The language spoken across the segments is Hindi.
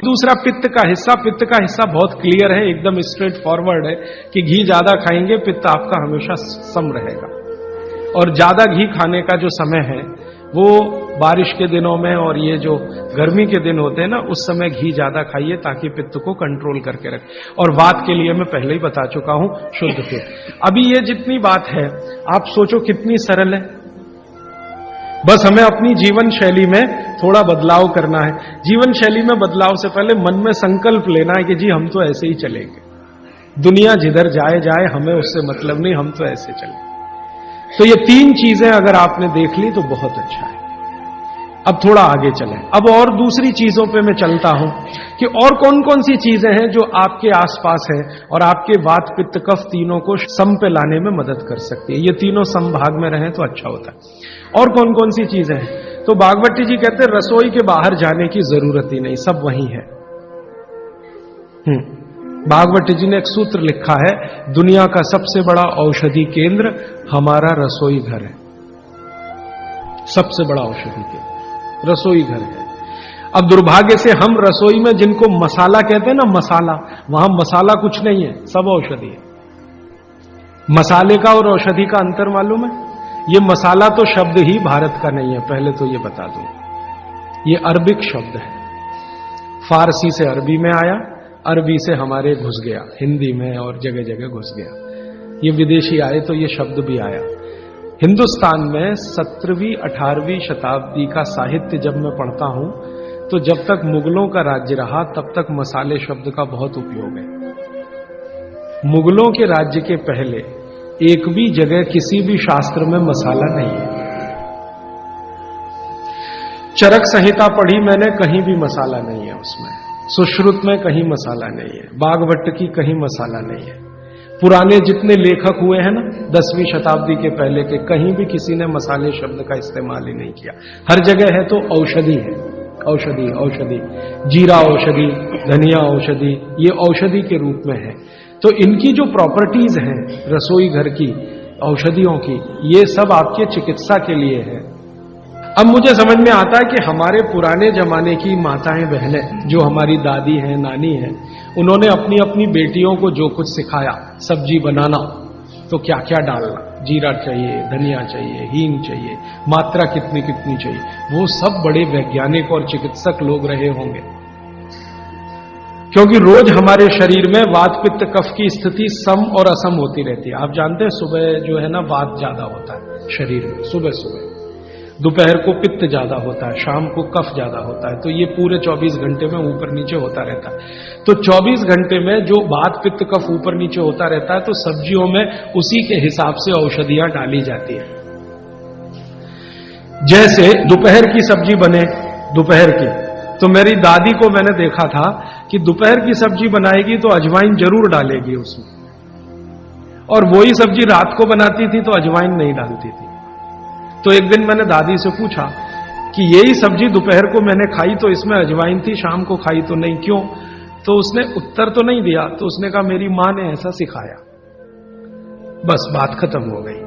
दूसरा पित्त का हिस्सा बहुत क्लियर है, एकदम स्ट्रेट फॉरवर्ड है कि घी ज्यादा खाएंगे पित्त आपका हमेशा सम रहेगा। और ज्यादा घी खाने का जो समय है वो बारिश के दिनों में और ये जो गर्मी के दिन होते हैं ना, उस समय घी ज्यादा खाइए ताकि पित्त को कंट्रोल करके रखे। और वात के लिए मैं पहले ही बता चुका हूं, शुद्ध पित्त। अभी ये जितनी बात है आप सोचो कितनी सरल है, बस हमें अपनी जीवन शैली में थोड़ा बदलाव करना है। जीवन शैली में बदलाव से पहले मन में संकल्प लेना है कि जी हम तो ऐसे ही चलेंगे, दुनिया जिधर जाए जाए हमें उससे मतलब नहीं, हम तो ऐसे चलेंगे। तो ये तीन चीजें अगर आपने देख ली तो बहुत अच्छा है। अब थोड़ा आगे चलें, अब और दूसरी चीजों पे मैं चलता हूं कि और कौन कौन सी चीजें हैं जो आपके आसपास हैं और आपके वात पित्त कफ तीनों को सम पे लाने में मदद कर सकती है। ये तीनों समभाग में रहें तो अच्छा होता है। और कौन कौन सी चीजें हैं? तो भागवती जी कहते हैं रसोई के बाहर जाने की जरूरत ही नहीं, सब वहीं है। भागवती जी ने एक सूत्र लिखा है, दुनिया का सबसे बड़ा औषधि केंद्र हमारा रसोई घर है। सबसे बड़ा औषधि केंद्र रसोई घर है। अब दुर्भाग्य से हम रसोई में जिनको मसाला कहते हैं ना, मसाला, वहां मसाला कुछ नहीं है, सब औषधि है। मसाले का और औषधि का अंतर मालूम है? ये मसाला तो शब्द ही भारत का नहीं है, पहले तो ये बता दूं। ये अरबिक शब्द है, फारसी से अरबी में आया, अरबी से हमारे घुस गया, हिंदी में और जगह जगह घुस गया। ये विदेशी आए तो ये शब्द भी आया। हिंदुस्तान में 17वीं 18वीं शताब्दी का साहित्य जब मैं पढ़ता हूं तो जब तक मुगलों का राज्य रहा तब तक मसाले शब्द का बहुत उपयोग है। मुगलों के राज्य के पहले एक भी जगह किसी भी शास्त्र में मसाला नहीं है। चरक संहिता पढ़ी मैंने, कहीं भी मसाला नहीं है उसमें। सुश्रुत में कहीं मसाला नहीं है, बागवट की कहीं मसाला नहीं है। पुराने जितने लेखक हुए हैं ना 10वीं शताब्दी के पहले के, कहीं भी किसी ने मसाले शब्द का इस्तेमाल ही नहीं किया। हर जगह है तो औषधि है, औषधि औषधि, जीरा औषधि, धनिया औषधि, ये औषधि के रूप में है। तो इनकी जो प्रॉपर्टीज हैं रसोई घर की औषधियों की, ये सब आपके चिकित्सा के लिए है। अब मुझे समझ में आता है कि हमारे पुराने जमाने की माताएं बहनें, जो हमारी दादी हैं, नानी हैं, उन्होंने अपनी अपनी बेटियों को जो कुछ सिखाया, सब्जी बनाना तो क्या क्या डालना, जीरा चाहिए, धनिया चाहिए, हींग चाहिए, मात्रा कितनी कितनी चाहिए, वो सब बड़े वैज्ञानिक और चिकित्सक लोग रहे होंगे। क्योंकि रोज हमारे शरीर में वात पित्त कफ की स्थिति सम और असम होती रहती है। आप जानते हैं सुबह जो है ना वात ज्यादा होता है शरीर में, सुबह सुबह, दोपहर को पित्त ज्यादा होता है, शाम को कफ ज्यादा होता है। तो ये पूरे 24 घंटे में ऊपर नीचे होता रहता है। तो 24 घंटे में जो वात पित्त कफ ऊपर नीचे होता रहता है, तो सब्जियों में उसी के हिसाब से औषधियां डाली जाती है। जैसे दोपहर की सब्जी बने, दोपहर की, तो मेरी दादी को मैंने देखा था कि दोपहर की सब्जी बनाएगी तो अजवाइन जरूर डालेगी उसमें, और वही सब्जी रात को बनाती थी तो अजवाइन नहीं डालती थी। तो एक दिन मैंने दादी से पूछा कि यही सब्जी दोपहर को मैंने खाई तो इसमें अजवाइन थी, शाम को खाई तो नहीं, क्यों? तो उसने उत्तर तो नहीं दिया। तो उसने कहा मेरी मां ने ऐसा सिखाया। बस बात खत्म हो गई।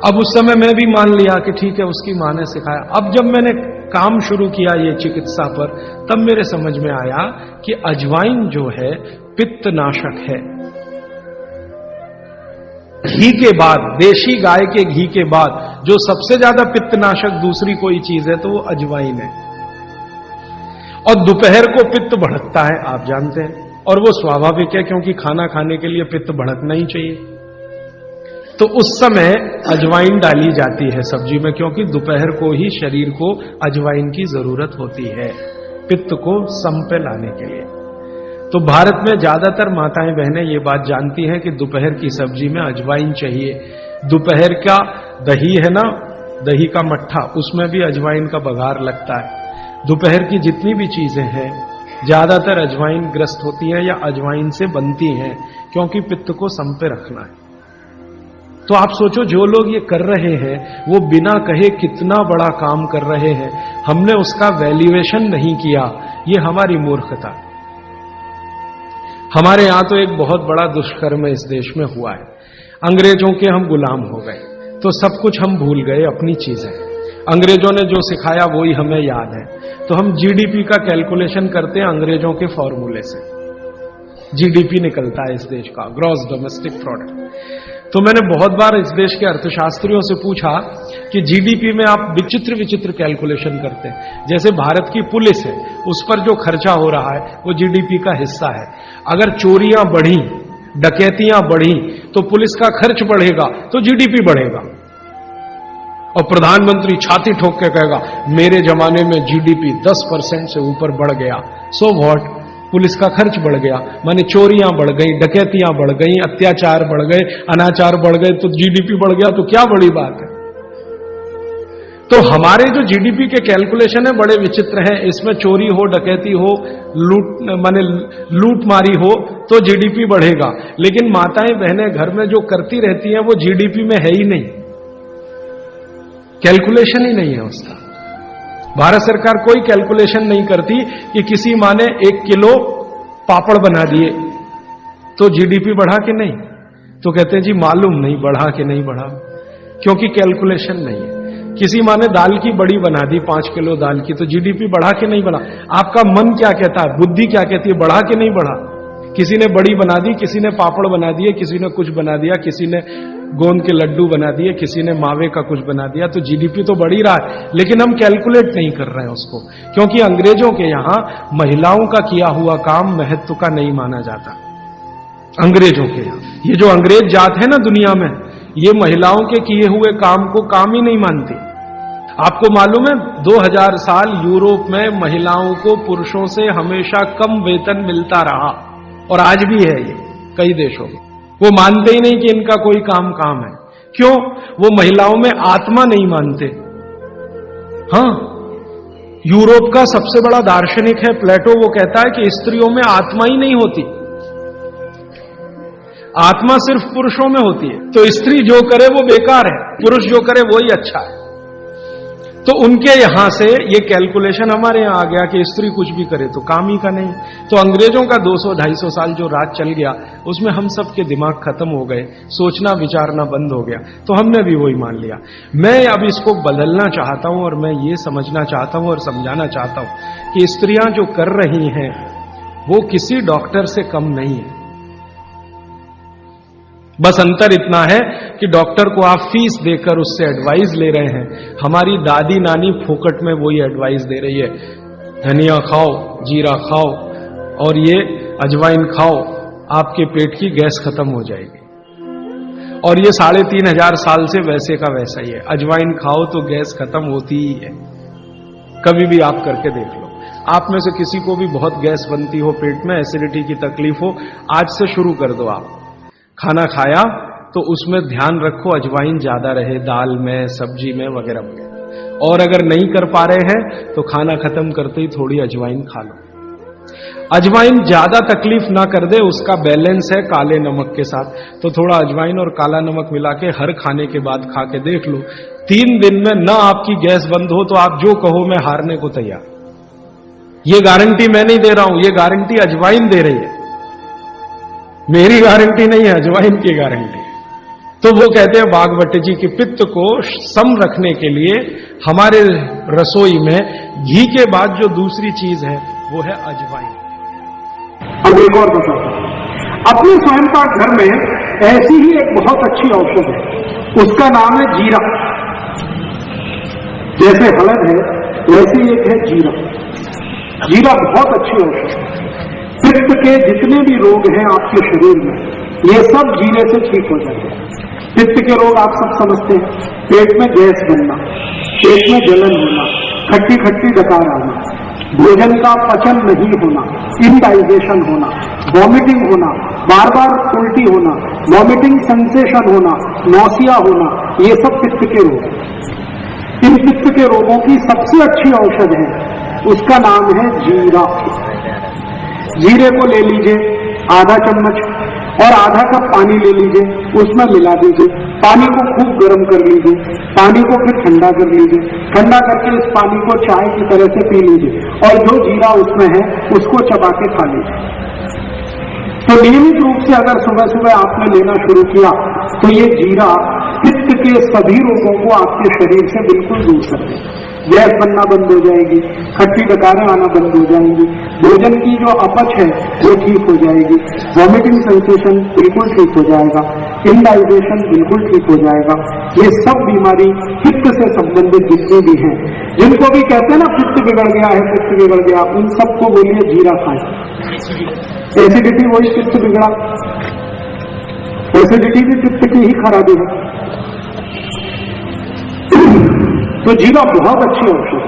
अब उस समय मैं भी मान लिया कि ठीक है, उसकी मां ने सिखाया। अब जब मैंने काम शुरू किया ये चिकित्सा पर, तब मेरे समझ में आया कि अजवाइन जो है पित्तनाशक है। घी के बाद, देशी गाय के घी के बाद जो सबसे ज्यादा पित्तनाशक दूसरी कोई चीज है तो वो अजवाइन है। और दोपहर को पित्त भड़कता है, आप जानते हैं, और वो स्वाभाविक है क्योंकि खाना खाने के लिए पित्त भड़कना ही चाहिए। तो उस समय अजवाइन डाली जाती है सब्जी में, क्योंकि दोपहर को ही शरीर को अजवाइन की जरूरत होती है पित्त को सम पे लाने के लिए। तो भारत में ज्यादातर माताएं बहनें ये बात जानती हैं कि दोपहर की सब्जी में अजवाइन चाहिए। दोपहर का दही है ना, दही का मट्ठा, उसमें भी अजवाइन का बघार लगता है। दोपहर की जितनी भी चीजें हैं ज्यादातर अजवाइन ग्रस्त होती हैं या अजवाइन से बनती हैं, क्योंकि पित्त को सम पे रखना है। तो आप सोचो जो लोग ये कर रहे हैं वो बिना कहे कितना बड़ा काम कर रहे हैं, हमने उसका वैल्यूएशन नहीं किया, ये हमारी मूर्खता। हमारे यहां तो एक बहुत बड़ा दुष्कर्म इस देश में हुआ है। अंग्रेजों के हम गुलाम हो गए तो सब कुछ हम भूल गए, अपनी चीजें। अंग्रेजों ने जो सिखाया वही हमें याद है। तो हम जीडीपी का कैलकुलेशन करते हैं अंग्रेजों के फॉर्मूले से। जीडीपी निकलता है इस देश का, ग्रॉस डोमेस्टिक प्रोडक्ट। तो मैंने बहुत बार इस देश के अर्थशास्त्रियों से पूछा कि जीडीपी में आप विचित्र विचित्र कैलकुलेशन करते हैं। जैसे भारत की पुलिस है, उस पर जो खर्चा हो रहा है वो जीडीपी का हिस्सा है। अगर चोरियां बढ़ी, डकैतियां बढ़ी तो पुलिस का खर्च बढ़ेगा तो जीडीपी बढ़ेगा। और प्रधानमंत्री छाती ठोक के कहेगा मेरे जमाने में जीडीपी 10% से ऊपर बढ़ गया। सो व्हाट, पुलिस का खर्च बढ़ गया, माने चोरियां बढ़ गई, डकैतियां बढ़ गई, अत्याचार बढ़ गए, अनाचार बढ़ गए तो जीडीपी बढ़ गया, तो क्या बड़ी बात है। तो हमारे जो जीडीपी के कैलकुलेशन है बड़े विचित्र हैं। इसमें चोरी हो, डकैती हो, लूट मारी हो तो जीडीपी बढ़ेगा, लेकिन माताएं बहनें घर में जो करती रहती हैं वो जीडीपी में है ही नहीं, कैलकुलेशन ही नहीं है उसका। भारत सरकार कोई कैलकुलेशन नहीं करती कि किसी माँ ने 1 किलो पापड़ बना दिए तो जीडीपी बढ़ा कि नहीं, तो कहते हैं जी मालूम नहीं बढ़ा कि नहीं बढ़ा, क्योंकि कैलकुलेशन नहीं है। किसी माँ ने दाल की बड़ी बना दी 5 किलो दाल की, तो जीडीपी बढ़ा कि नहीं बढ़ा। आपका मन क्या कहता है, बुद्धि क्या कहती है, बढ़ा कि नहीं बढ़ा। किसी ने बड़ी बना दी, किसी ने पापड़ बना दिए, किसी ने कुछ बना दिया, किसी ने गोंद के लड्डू बना दिए, किसी ने मावे का कुछ बना दिया, तो जीडीपी तो बढ़ ही रहा है, लेकिन हम कैलकुलेट नहीं कर रहे हैं उसको, क्योंकि अंग्रेजों के यहां महिलाओं का किया हुआ काम महत्व का नहीं माना जाता। अंग्रेजों के यहां ये जो अंग्रेज जात है ना दुनिया में, ये महिलाओं के किए हुए काम को काम ही नहीं मानती। आपको मालूम है 2000 साल यूरोप में महिलाओं को पुरुषों से हमेशा कम वेतन मिलता रहा, और आज भी है ये कई देशों में। वो मानते ही नहीं कि इनका कोई काम है। क्यों? वो महिलाओं में आत्मा नहीं मानते। हां, यूरोप का सबसे बड़ा दार्शनिक है प्लेटो, वो कहता है कि स्त्रियों में आत्मा ही नहीं होती, आत्मा सिर्फ पुरुषों में होती है। तो स्त्री जो करे वो बेकार है, पुरुष जो करे वही अच्छा है। तो उनके यहां से ये कैलकुलेशन हमारे यहां आ गया कि स्त्री कुछ भी करे तो काम ही का नहीं। तो अंग्रेजों का 200-250 साल जो राज चल गया उसमें हम सब के दिमाग खत्म हो गए, सोचना विचारना बंद हो गया, तो हमने भी वही मान लिया। मैं अब इसको बदलना चाहता हूं और मैं ये समझना चाहता हूं और समझाना चाहता हूं कि स्त्रियां जो कर रही हैं वो किसी डॉक्टर से कम नहीं है। बस अंतर इतना है कि डॉक्टर को आप फीस देकर उससे एडवाइस ले रहे हैं, हमारी दादी नानी फोकट में वही एडवाइस दे रही है, धनिया खाओ, जीरा खाओ और ये अजवाइन खाओ, आपके पेट की गैस खत्म हो जाएगी। और ये 3500 साल से वैसे का वैसा ही है, अजवाइन खाओ तो गैस खत्म होती ही है। कभी भी आप करके देख लो। आप में से किसी को भी बहुत गैस बनती हो, पेट में एसिडिटी की तकलीफ हो, आज से शुरू कर दो। आप खाना खाया तो उसमें ध्यान रखो अजवाइन ज्यादा रहे, दाल में, सब्जी में वगैरह वगैरह। और अगर नहीं कर पा रहे हैं तो खाना खत्म करते ही थोड़ी अजवाइन खा लो। अजवाइन ज्यादा तकलीफ ना कर दे, उसका बैलेंस है काले नमक के साथ, तो थोड़ा अजवाइन और काला नमक मिला के हर खाने के बाद खा के देख लो। 3 दिन में ना आपकी गैस बंद हो तो आप जो कहो मैं हारने को तैयार। ये गारंटी मैं नहीं दे रहा हूं, ये गारंटी अजवाइन दे रही है, मेरी गारंटी नहीं है, अजवाइन की गारंटी। तो वो कहते हैं भागवत जी की पित्त को सम रखने के लिए हमारे रसोई में घी के बाद जो दूसरी चीज है वो है अजवाइन। अब एक और बताता हूं, अपने स्वयं का घर में ऐसी ही एक बहुत अच्छी औषध है, उसका नाम है जीरा। जैसे हलद है वैसी एक है जीरा। जीरा बहुत अच्छी औषध है। पित्त के जितने भी रोग हैं आपके शरीर में, ये सब जीरे से ठीक हो जाते हैं। पित्त के रोग आप सब समझते हैं, पेट में गैस बनना, पेट में जलन होना, खट्टी खट्टी डकार आना, भोजन का पचन नहीं होना, इंडाइजेशन होना, वॉमिटिंग होना, बार बार उल्टी होना, वॉमिटिंग सेंसेशन होना, नौसिया होना, ये सब पित्त के रोग हैं। इन पित्त के रोगों की सबसे अच्छी औषध है, उसका नाम है जीरा। जीरे को ले लीजिए आधा चम्मच और आधा कप पानी ले लीजिए, उसमें मिला दीजिए, पानी को खूब गर्म कर लीजिए, पानी को फिर ठंडा कर लीजिए, ठंडा करके इस पानी को चाय की तरह से पी लीजिए और जो जीरा उसमें है उसको चबा के खा लीजिए। तो नियमित रूप से अगर सुबह सुबह आपने लेना शुरू किया तो ये जीरा पित्त के सभी रोगों को आपके शरीर से बिल्कुल दूर कर देगा। गैस बनना बंद हो जाएगी, खट्टी डकारें आना बंद हो जाएंगी, भोजन की जो अपच है वो ठीक हो जाएगी, वॉमिटिंग सेंसेशन बिल्कुल ठीक हो जाएगा, इंडाइजेशन बिल्कुल ठीक हो जाएगा। ये सब बीमारी पित्त से संबंधित जितनी भी हैं, जिनको भी कहते हैं ना पित्त बिगड़ गया है, पित्त बिगड़ गया, उन सबको बोलिए जीरा खाएं। एसिडिटी वही पित्त बिगड़ा, एसिडिटी भी पित्त की ही खराबी है। तो जीरा बहुत अच्छी औषधि है।